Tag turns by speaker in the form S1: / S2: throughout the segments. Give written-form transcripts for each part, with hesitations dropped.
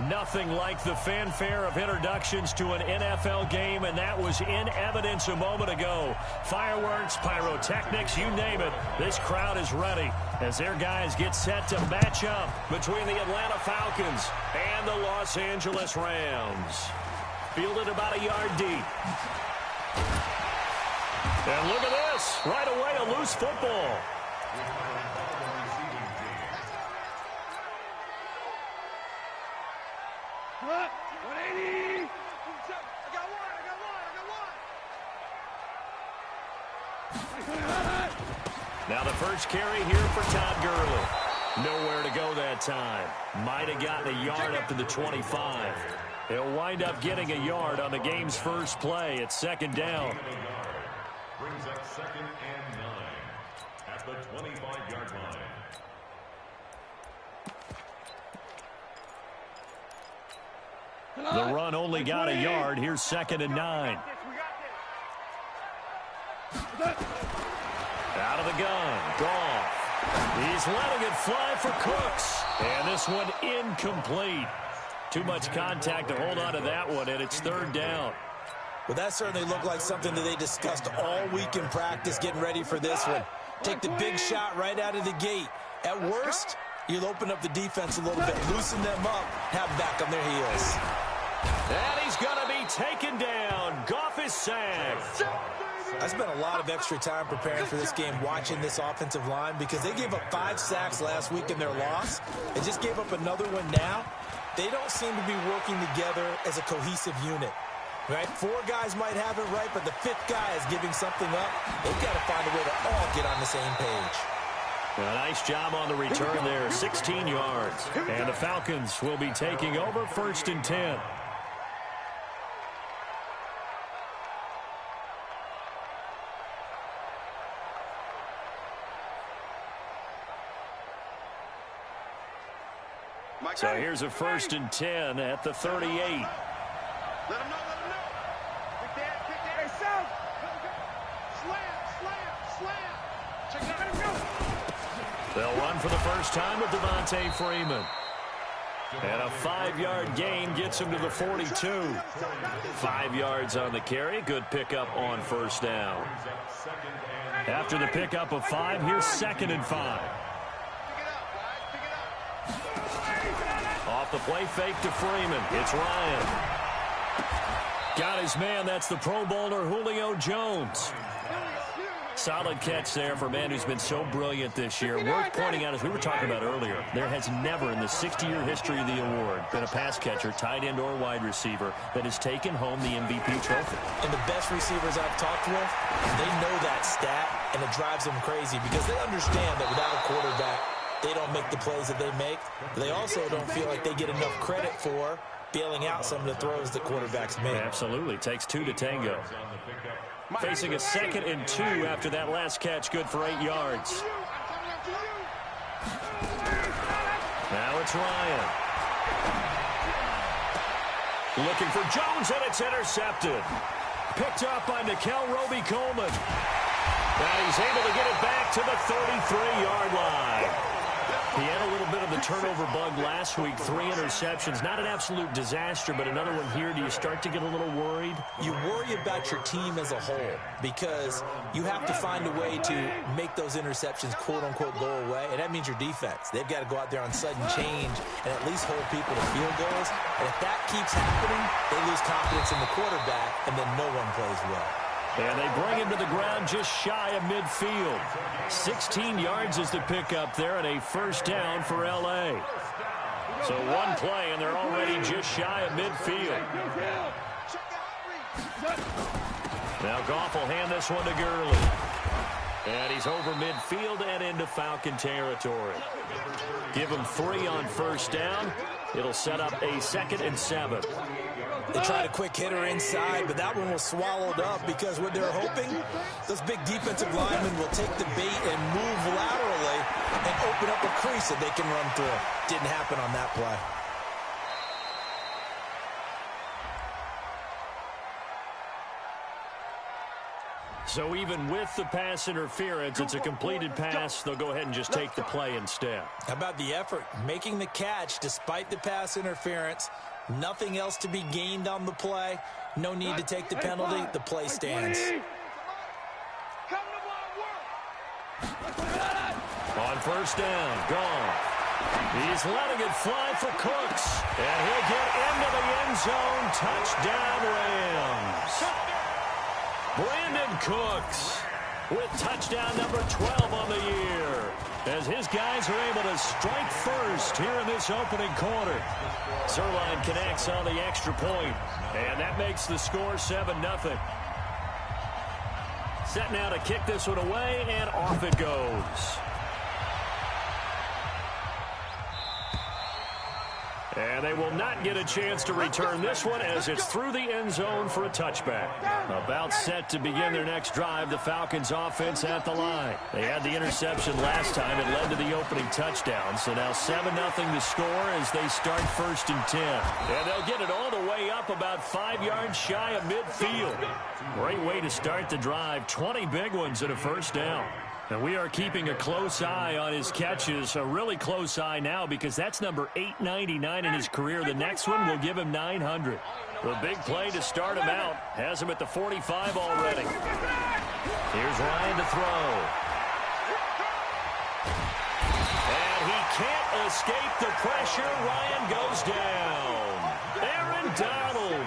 S1: Nothing like the fanfare of introductions to an NFL game, and that was in evidence a moment ago. Fireworks, pyrotechnics, you name it. This crowd is ready as their guys get set to match up between the Atlanta Falcons and the Los Angeles Rams. Fielded about a yard deep. And look at this. Right away, a loose football.
S2: What? 180. I got one.
S1: Now the first carry here for Todd Gurley. Nowhere to go that time. Might have gotten a yard up to the 25. He'll wind up getting a yard on the game's first play. It's second down.
S3: Brings up 2nd and 9 at the 25-yard line.
S1: The run only got a yard. Here's 2nd and 9. Out of the gun. Goff. He's letting it fly for Cooks. And this one incomplete. Too much contact to hold on to that one, and it's 3rd down.
S4: Well, that certainly looked like something that they discussed all week in practice getting ready for this one. Take the big shot right out of the gate. At worst, you'll open up the defense a little bit, loosen them up, have them back on their heels.
S1: And he's going to be taken down. Goff is sacked.
S4: I spent a lot of extra time preparing for this game watching this offensive line because they gave up 5 sacks last week in their loss. They just gave up another one now. They don't seem to be working together as a cohesive unit. Right? 4 guys might have it right, but the 5th guy is giving something up. They've got to find a way to all get on the same page.
S1: A nice job on the return there, 16 yards. And the Falcons will be taking over 1st and 10. So here's a 1st and 10 at the 38.
S2: Let him know, let him know. Kick that. Hey, South. Slam. Check it out.
S1: They'll run for the first time with Devontae Freeman. And a 5-yard gain gets him to the 42. 5 yards on the carry. Good pickup on 1st down. After the pickup of 5, here's 2nd and 5. Off the play fake to Freeman. It's Ryan. Got his man. That's the Pro Bowler Julio Jones. Solid catch there for a man who's been so brilliant this year. Worth pointing out, as we were talking about earlier, there has never in the 60-year history of the award been a pass catcher, tight end, or wide receiver that has taken home the MVP trophy.
S4: And the best receivers I've talked with, they know that stat, and it drives them crazy because they understand that without a quarterback, they don't make the plays that they make. They also don't feel like they get enough credit for bailing out some of the throws the quarterbacks make.
S1: Absolutely. Takes 2 to tango. Facing a 2nd and 2 after that last catch. Good for 8 yards. Now it's Ryan. Looking for Jones, and it's intercepted. Picked up by Nickel Roby-Coleman. And he's able to get it back to the 33-yard line. He had a little bit of the turnover bug last week. 3 interceptions. Not an absolute disaster, but another one here. Do you start to get a little worried?
S4: You worry about your team as a whole because you have to find a way to make those interceptions, quote-unquote, go away, and that means your defense. They've got to go out there on sudden change and at least hold people to field goals. And if that keeps happening, they lose confidence in the quarterback, and then no one plays well.
S1: And they bring him to the ground just shy of midfield. 16 yards is the pickup there, and a 1st down for L.A. So one play, and they're already just shy of midfield. Now Goff will hand this one to Gurley. And he's over midfield and into Falcon territory. Give him 3 on 1st down. It'll set up a 2nd and 7.
S4: They tried a quick hitter inside, but that one was swallowed up because what they're hoping, those big defensive linemen will take the bait and move laterally and open up a crease that they can run through. Didn't happen on that play.
S1: So even with the pass interference, it's a completed pass. They'll go ahead and just take the play instead.
S4: How about the effort? Making the catch despite the pass interference. Nothing else to be gained on the play. No need to take the penalty. The play stands.
S1: On first down, gone. He's letting it fly for Cooks. And he'll get into the end zone. Touchdown, Rams. Brandon Cooks with touchdown number 12 on the year, as his guys are able to strike first here in this opening quarter. Zerline connects on the extra point, and that makes the score 7-0. Set now to kick this one away, and off it goes. And they will not get a chance to return this one as it's through the end zone for a touchback. About set to begin their next drive, the Falcons offense at the line. They had the interception last time. It led to the opening touchdown. So now 7-0 the score as they start 1st and 10. And they'll get it all the way up about 5 yards shy of midfield. Great way to start the drive. 20 big ones at a first down. And we are keeping a close eye on his catches, a really close eye now because that's number 899 in his career. The next one will give him 900. The big play to start him out has him at the 45 already. Here's Ryan to throw. And he can't escape the pressure. Ryan goes down. Aaron Donald.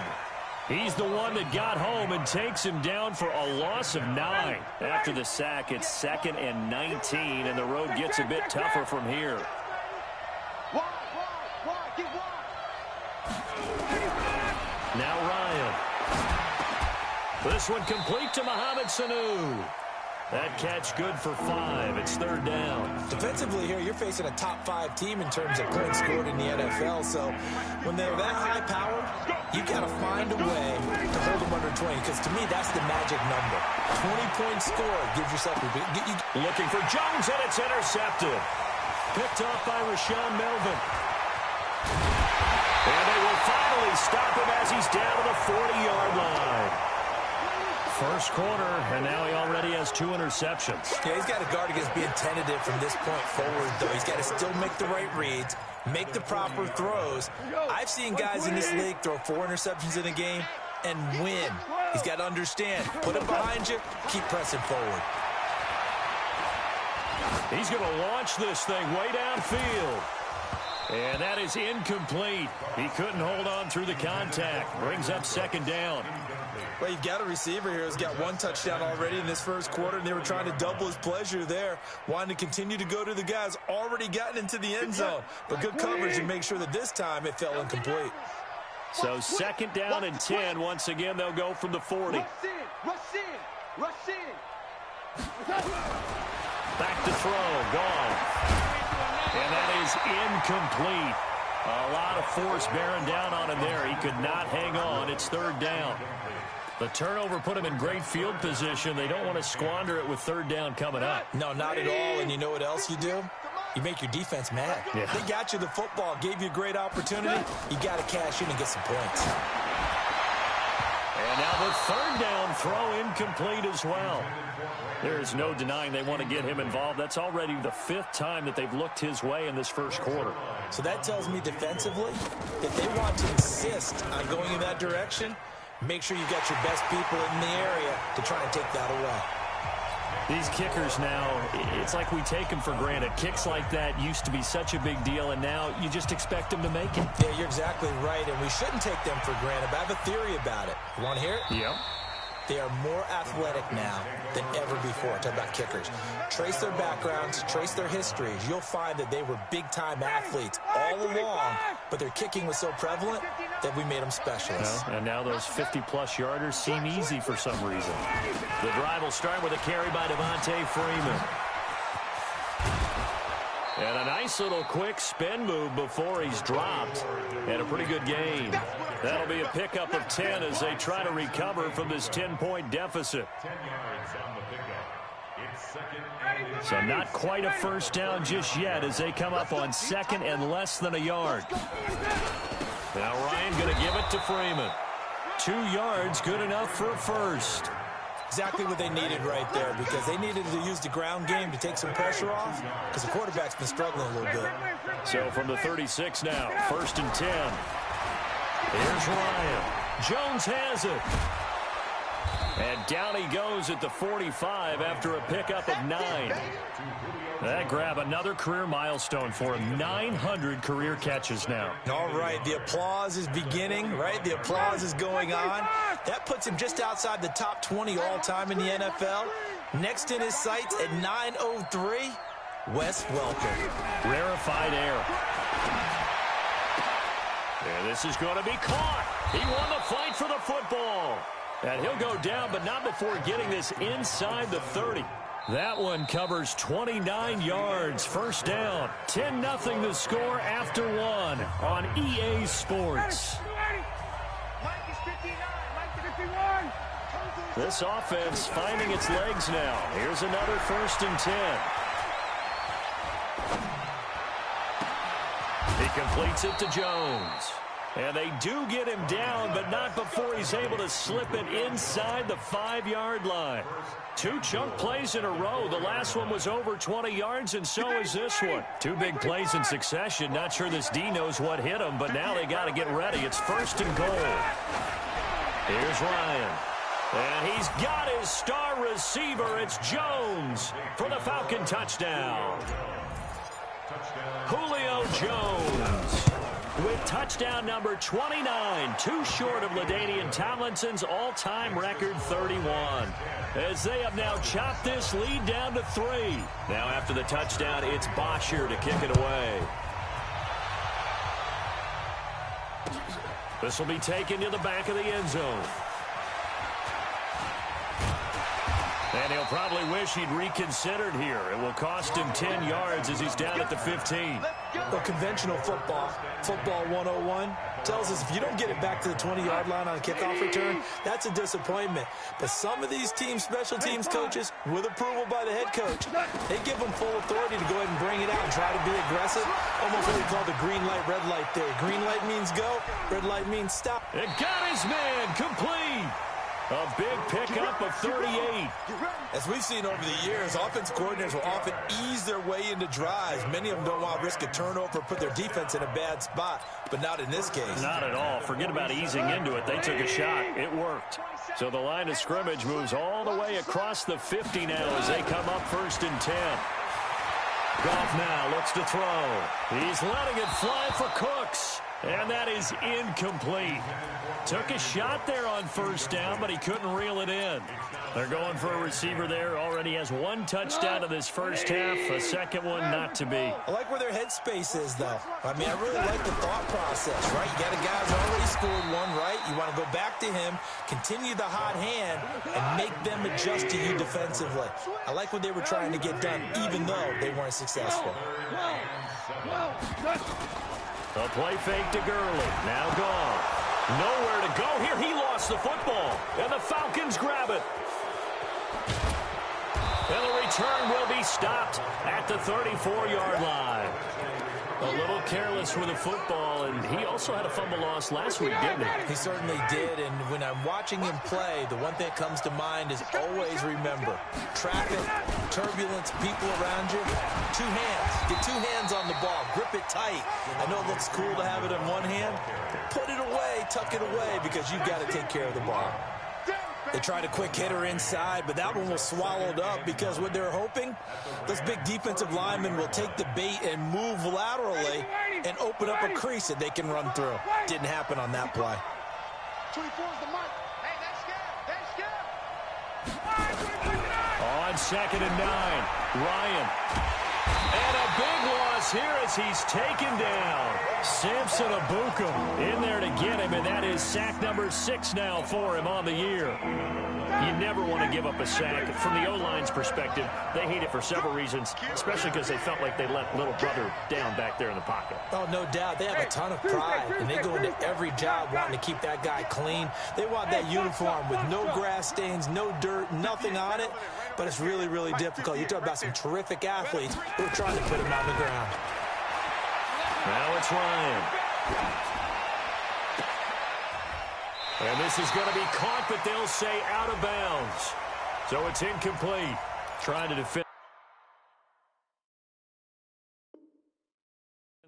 S1: He's the one that got home and takes him down for a loss of 9. After the sack, it's 2nd and 19, and the road gets a bit tougher from here. Now Ryan. This one complete to Mohamed Sanu. That catch good for 5. It's 3rd down.
S4: Defensively here, you're facing a top 5 team in terms of points scored in the NFL. So when they're that high power, you've got to find a way to hold them under 20. Because to me, that's the magic number. 20-point score gives yourself a big...
S1: Looking for Jones, and it's intercepted. Picked off by Rashawn Melvin. And they will finally stop him as he's down to the 40-yard line. First quarter, and now he already has 2 interceptions.
S4: Yeah, he's got to guard against being tentative from this point forward, though. He's got to still make the right reads, make the proper throws. I've seen guys in this league throw 4 interceptions in a game and win. He's got to understand, put it behind you, keep pressing forward.
S1: He's going to launch this thing way downfield. And that is incomplete. He couldn't hold on through the contact. Brings up 2nd down.
S4: Well, you've got a receiver here who's got 1 touchdown already in this first quarter, and they were trying to double his pleasure there, wanting to continue to go to the guys already gotten into the end zone. But good coverage to make sure that this time it fell incomplete.
S1: So 2nd down and 10. Once again, they'll go from the 40.
S2: Rush in.
S1: Back to throw. Gone. And that is incomplete. A lot of force bearing down on him there. He could not hang on. It's 3rd down. The turnover put him in great field position. They don't want to squander it with 3rd down coming up.
S4: No, not at all. And you know what else you do? You make your defense mad.
S1: Yeah.
S4: They got you the football, gave you a great opportunity. You got to cash in and get some points.
S1: And now the 3rd down throw incomplete as well. There is no denying they want to get him involved. That's already the 5th time that they've looked his way in this first quarter.
S4: So that tells me defensively that they want to insist on going in that direction. Make sure you got your best people in the area to try and take that away.
S1: These kickers now, it's like we take them for granted. Kicks like that used to be such a big deal, and now you just expect them to make it.
S4: Yeah, you're exactly right, and we shouldn't take them for granted. But I have a theory about it. You want to hear it?
S1: Yep.
S4: They are more athletic now than ever before. Talk about kickers. Trace their backgrounds, trace their histories. You'll find that they were big-time athletes all along, but their kicking was so prevalent that we made them specialists.
S1: And now those 50-plus yarders seem easy for some reason. The drive will start with a carry by Devontae Freeman. And a nice little quick spin move before he's dropped. And a pretty good gain. That'll be a pickup of 10 as they try to recover from this 10-point deficit.
S3: 10 yards on the pickup. It's 2nd and...
S1: So not quite a first down just yet as they come up on 2nd and less than a yard. Now Ryan going to give it to Freeman. 2 yards, good enough for a first.
S4: Exactly what they needed right there, because they needed to use the ground game to take some pressure off, because the quarterback's been struggling a little bit.
S1: So from the 36 now, 1st and 10. Here's Ryan. Jones has it. And down he goes at the 45 after a pickup of 9. That grab another career milestone for him. 900 career catches now.
S4: All right, the applause is beginning, right? The applause is going on. That puts him just outside the top 20 all-time in the NFL. Next in his sights at 903, Wes Welker.
S1: Rarefied air. And this is going to be caught. He won the fight for the football. And he'll go down, but not before getting this inside the 30. That one covers 29 yards. First down. 10-0 the score after 1 on EA Sports. This offense finding its legs now. Here's another 1st and 10. He completes it to Jones. And they do get him down, but not before he's able to slip it inside the 5-yard line. 2 chunk plays in a row. The last one was over 20 yards, and so is this one. 2 big plays in succession. Not sure this D knows what hit him, but now they got to get ready. It's 1st and goal. Here's Ryan. And he's got his star receiver. It's Jones for the Falcon touchdown. Julio Jones with touchdown number 29, too short of LaDainian Tomlinson's all-time record 31. As they have now chopped this lead down to 3. Now after the touchdown, it's Bosher to kick it away. This will be taken to the back of the end zone. And he'll probably wish he'd reconsidered here. It will cost him 10 yards as he's down at the 15.
S4: Well, conventional football 101, tells us if you don't get it back to the 20-yard line on a kickoff return, that's a disappointment. But some of these special teams coaches, with approval by the head coach, they give them full authority to go ahead and bring it out and try to be aggressive. Almost what we call the green light, red light theory. Green light means go, red light means stop.
S1: It got his man complete. A big pickup of 38.
S4: As we've seen over the years, offense coordinators will often ease their way into drives. Many of them don't want to risk a turnover or put their defense in a bad spot, but not in this case.
S1: Not at all. Forget about easing into it. They took a shot. It worked. So the line of scrimmage moves all the way across the 50 now as they come up 1st and 10. Goff now looks to throw. He's letting it fly for Cooks. And that is incomplete. Took a shot there on 1st down, but he couldn't reel it in. They're going for a receiver there. Already has 1 touchdown in this first half. A second one not to be.
S4: I like where their headspace is, though. I mean, I really like the thought process, right? You got a guy who's already scored 1, right? You want to go back to him, continue the hot hand, and make them adjust to you defensively. I like what they were trying to get done, even though they weren't successful.
S1: A play fake to Gurley. Now gone. Nowhere to go here. He lost the football. And the Falcons grab it. And the return will be stopped at the 34-yard line. A little careless with the football, and he also had a fumble loss last week, didn't he?
S4: He certainly did, and when I'm watching him play, the one thing that comes to mind is always remember, traffic, turbulence, people around you, 2 hands. Get 2 hands on the ball. Grip it tight. I know it looks cool to have it in 1 hand. Put it away, tuck it away, because you've got to take care of the ball. They tried a quick hitter inside, but that one was swallowed up because what they're hoping, those big defensive linemen will take the bait and move laterally and open up a crease that they can run through. Didn't happen on that play.
S2: 24 is the mark. Hey, that's good.
S1: On 2nd and 9, Ryan. And a big loss here as he's taken down. Samson Abukum in there to get him, and that is sack number 6 now for him on the year. You never want to give up a sack. From the O-line's perspective, they hate it for several reasons, especially because they felt like they let little brother down back there in the pocket.
S4: Oh, no doubt. They have a ton of pride, and they go into every job wanting to keep that guy clean. They want that uniform with no grass stains, no dirt, nothing on it, but it's really, really difficult. You talk about some terrific athletes who are trying to put him on the ground.
S1: Now it's Ryan. And this is going to be caught, but they'll say out of bounds. So it's incomplete. Trying to defend.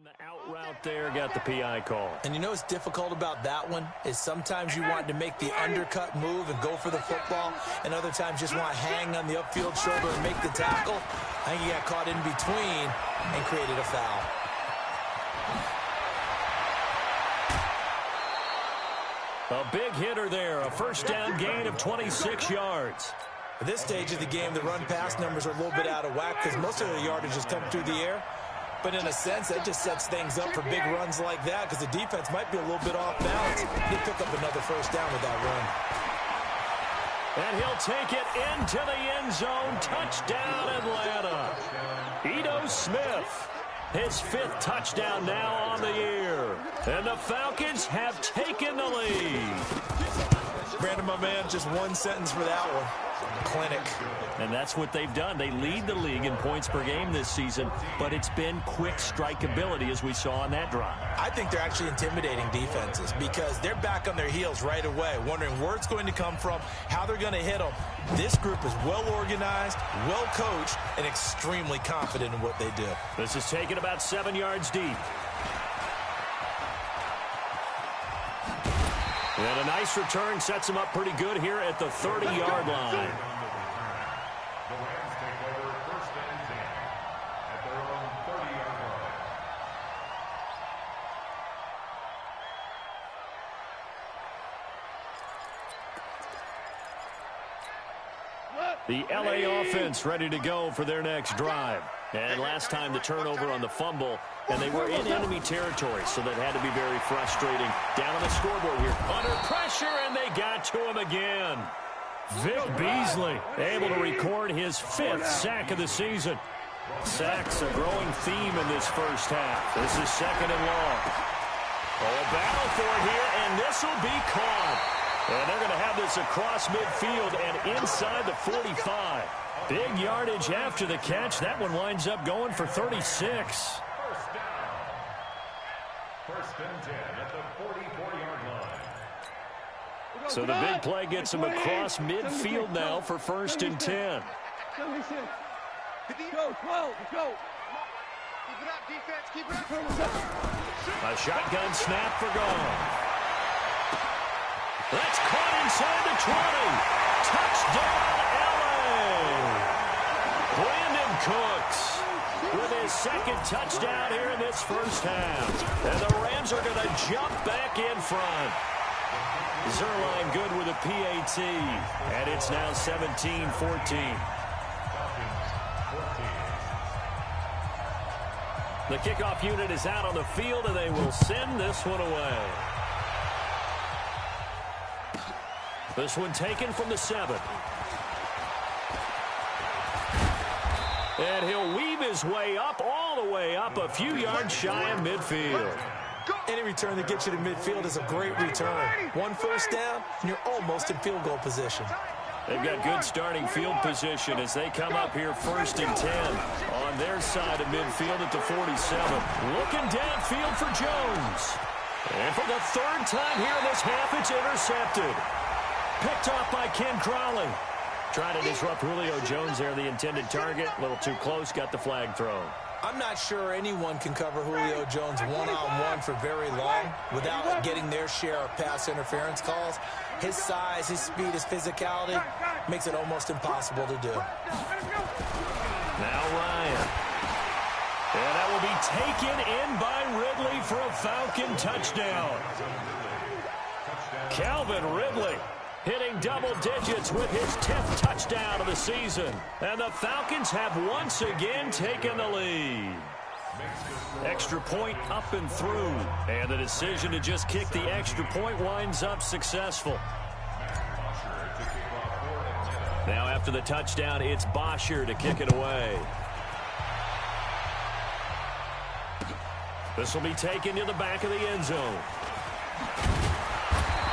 S1: The out route there got the PI call.
S4: And you know what's difficult about that one is sometimes you want to make the undercut move and go for the football, and other times just want to hang on the upfield shoulder and make the tackle. I think he got caught in between and created a foul.
S1: A big hitter there, a first down gain of 26 yards.
S4: At this stage of the game, the run-pass numbers are a little bit out of whack because most of the yardage has come through the air. But in a sense, that just sets things up for big runs like that because the defense might be a little bit off balance. They pick up another first down with that run.
S1: And he'll take it into the end zone. Touchdown, Atlanta. Ito Smith, his 5th touchdown now on the year. And the Falcons have taken the lead.
S4: Brandon, my man, just one sentence for that one. Clinic.
S1: And that's what they've done. They lead the league in points per game this season, but it's been quick strike ability as we saw on that drive.
S4: I think they're actually intimidating defenses because they're back on their heels right away, wondering where it's going to come from, how they're going to hit them. This group is well organized, well coached, and extremely confident in what they do.
S1: This is taken about 7 yards deep. And a nice return sets him up pretty good here at the 30-yard line.
S3: The Rams take over 1st and 10 at their own 30-yard line.
S1: The LA offense ready to go for their next drive. And last time the turnover on the fumble, and they were in enemy territory, so that had to be very frustrating. Down on the scoreboard here, under pressure, and they got to him again. Vic Beasley able to record his 5th sack of the season. Sacks a growing theme in this first half. This is 2nd and long. Oh, a battle for it here, and this will be caught. And they're going to have this across midfield and inside the 45. Big yardage after the catch. That one winds up going for 36.
S3: First down. 1st and 10 at the 44-yard line.
S1: So the big play gets him across midfield now for 1st and 10.
S2: Go, 12, go. Keep it up, defense, keep it up.
S1: A shotgun snap for Gone. That's caught inside the 20. Touchdown, LA. Brandon Cooks with his 2nd touchdown here in this first half. And the Rams are going to jump back in front. Zerline good with a PAT, and it's now 17-14. The kickoff unit is out on the field, and they will send this one away. This one taken from the 7. And he'll weave his way up, all the way up, a few yards shy of midfield.
S4: Any return that gets you to midfield is a great return. One first down, and you're almost in field goal position.
S1: They've got good starting field position as they come up here 1st and 10 on their side of midfield at the 47. Looking downfield for Jones. And for the 3rd time here in this half, it's intercepted. Picked off by Ken Crowley. Trying to disrupt Julio Jones there, the intended target. A little too close, got the flag thrown.
S4: I'm not sure anyone can cover Julio Jones one-on-one for very long without getting their share of pass interference calls. His size, his speed, his physicality makes it almost impossible to do.
S1: Now Ryan. And that will be taken in by Ridley for a Falcon touchdown. Calvin Ridley hitting double digits with his 10th touchdown of the season. And the Falcons have once again taken the lead. Extra point up and through. And the decision to just kick the extra point winds up successful. Now after the touchdown, it's Bosher to kick it away. This will be taken to the back of the end zone.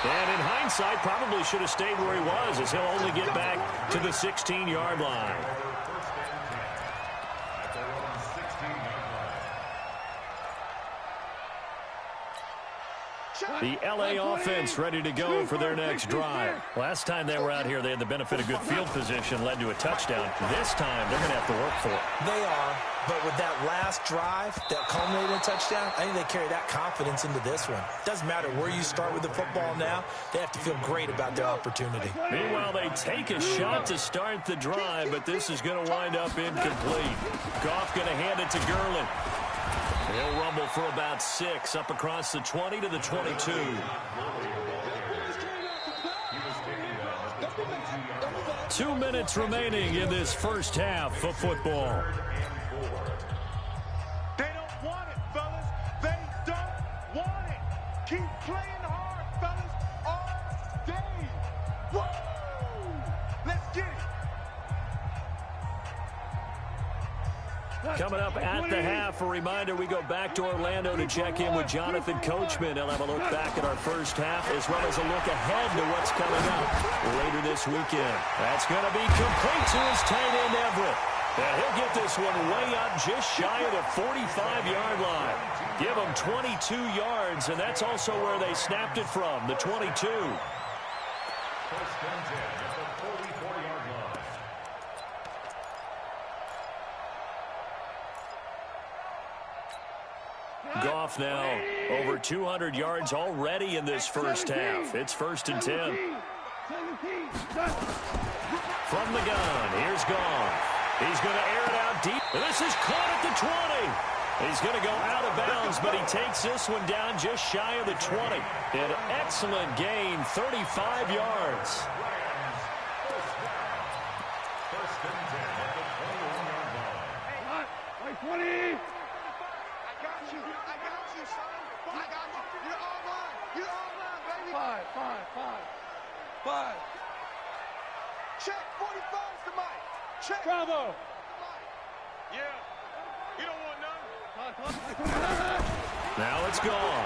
S1: And in hindsight, probably should have stayed where he was, as he'll only get back to the 16-yard line. The L.A. offense ready to go for their next drive. Last time they were out here, they had the benefit of good field position, led to a touchdown. This time, they're going to have to work for it.
S4: They are, but with that last drive that culminated in a touchdown, I think they carry that confidence into this one. Doesn't matter where you start with the football now, they have to feel great about their opportunity.
S1: Meanwhile, they take a shot to start the drive, but this is going to wind up incomplete. Goff going to hand it to Gurley. He'll rumble for about 6 up across the 20 to the 22. 2 minutes remaining in this first half of football.
S2: They don't want it, fellas. They don't want it. Keep playing hard, fellas, all day. Woo! Let's get it.
S1: Coming up at the half, a reminder, we go back to Orlando to check in with Jonathan Coachman. He'll have a look back at our first half as well as a look ahead to what's coming up later this weekend. That's going to be complete to his tight end, Everett. And he'll get this one way up just shy of the 45-yard line. Give him 22 yards, and that's also where they snapped it from, the 22.
S3: First and 10 at the 44-yard line.
S1: Goff now over 200 yards already in this first half. It's 1st and 10. From the gun, here's Goff. He's going to air it out deep. This is caught at the 20. He's going to go out of bounds, but he takes this one down just shy of the 20. An excellent gain, 35 yards.
S3: First and 10 at the 21-yard line.
S2: Hey, 20. I got you, son. I got you. You're all mine. You're all mine, baby. Five. Check. 45's the mic. Check. Bravo. Yeah. You don't want none.
S1: Now it's gone.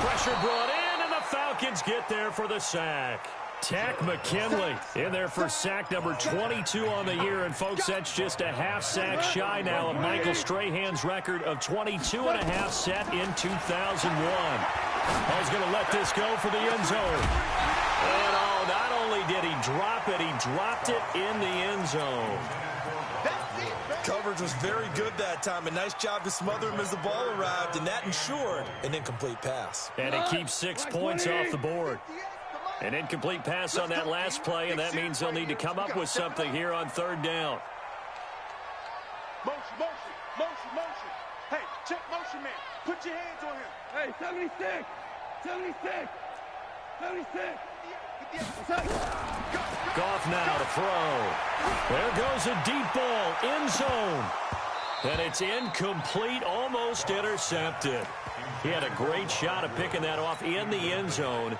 S1: Pressure brought in, and the Falcons get there for the sack. Tack McKinley in there for sack number 22 on the year. And, folks, that's just a half sack shy now of Michael Strahan's record of 22 and a half set in 2001. He's going to let this go for the end zone. And, not only did he drop it, he dropped it in the end zone.
S4: Coverage was very good that time. A nice job to smother him as the ball arrived, and that ensured an incomplete pass.
S1: And it keeps 6 points off the board. An incomplete pass on that last play, and that means they'll need to come up with something here on 3rd down.
S2: Motion. Hey, check motion, man. Put your hands on him. Hey, 76.
S1: Goff now to throw. There goes a deep ball, end zone. And it's incomplete, almost intercepted. He had a great shot at picking that off in the end zone.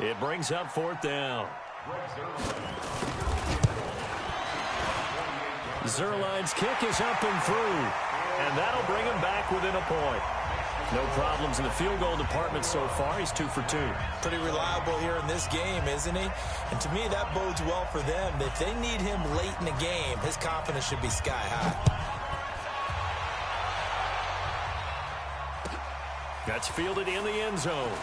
S1: It brings up 4th down. Zerline's kick is up and through. And that'll bring him back within a point. No problems in the field goal department so far. He's 2 for 2.
S4: Pretty reliable here in this game, isn't he? And to me, that bodes well for them. If they need him late in the game, his confidence should be sky high.
S1: That's fielded in the end zone.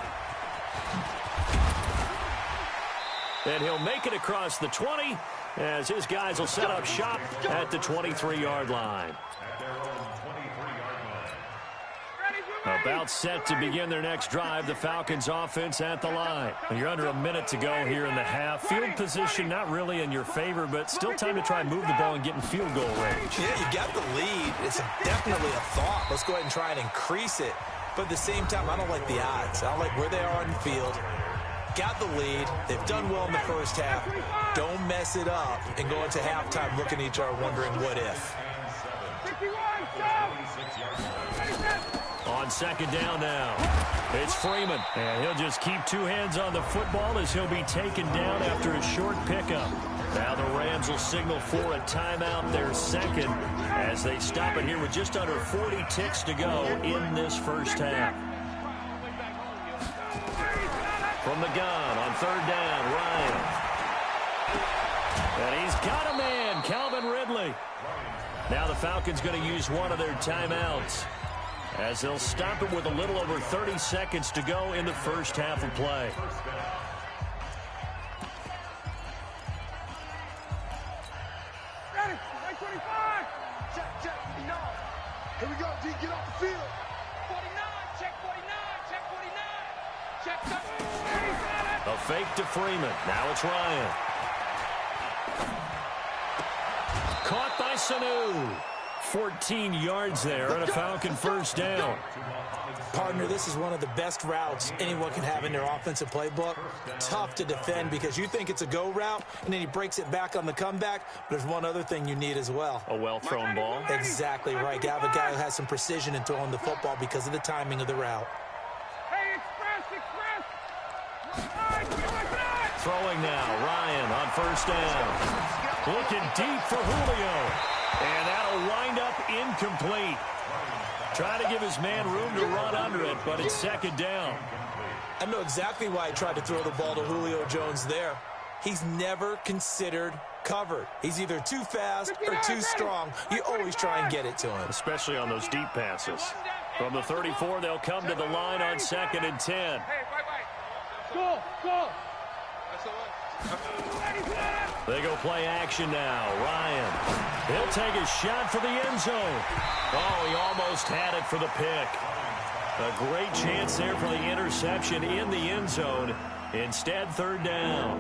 S1: And he'll make it across the 20 as his guys will set up shop at the 23-yard line.
S3: At their own 23-yard line.
S1: About set to begin their next drive, the Falcons offense at the line. You're under a minute to go here in the half. Field position not really in your favor, but still time to try and move the ball and get in field goal range.
S4: Yeah, you got the lead. It's definitely a thought. Let's go ahead and try and increase it. But at the same time, I don't like the odds. I don't like where they are on the field. Got the lead. They've done well in the first half. Don't mess it up and go into halftime looking at each other wondering what if.
S1: On 2nd down now, it's Freeman. And he'll just keep 2 hands on the football as he'll be taken down after a short pickup. Now the Rams will signal for a timeout, their second, as they stop it here with just under 40 ticks to go in this first half. From the gun on 3rd down, Ryan. And he's got a man, Calvin Ridley. Now the Falcons going to use one of their timeouts. as they'll stop it with a little over 30 seconds to go in the first half of play.
S2: Ready, 25. Check, no. Here we go, D, get off the field. 49, check 49, check 49. Check.
S1: A fake to Freeman. Now it's Ryan. Caught by Sanu. 14 yards there and a Falcon first down.
S4: Partner, this is one of the best routes anyone can have in their offensive playbook. Tough to defend because you think it's a go route, and then he breaks it back on the comeback. But there's one other thing you need as well.
S1: A well-thrown ball.
S4: Exactly right. You have a guy who has some precision in throwing the football because of the timing of the route.
S2: Hey, express.
S1: Throwing now, Ryan on first down. Looking deep for Julio. And that'll wind up incomplete. Trying to give his man room to run under it, but it's second down.
S4: I know exactly why he tried to throw the ball to Julio Jones there. He's never considered covered. He's either too fast or too strong. You always try and get it to him.
S1: Especially on those deep passes. From the 34, they'll come to the line on 2nd and 10.
S2: Hey, wait. Go.
S1: They go play action now. Ryan. He'll take a shot for the end zone. Oh, he almost had it for the pick. A great chance there for the interception in the end zone. Instead, third down.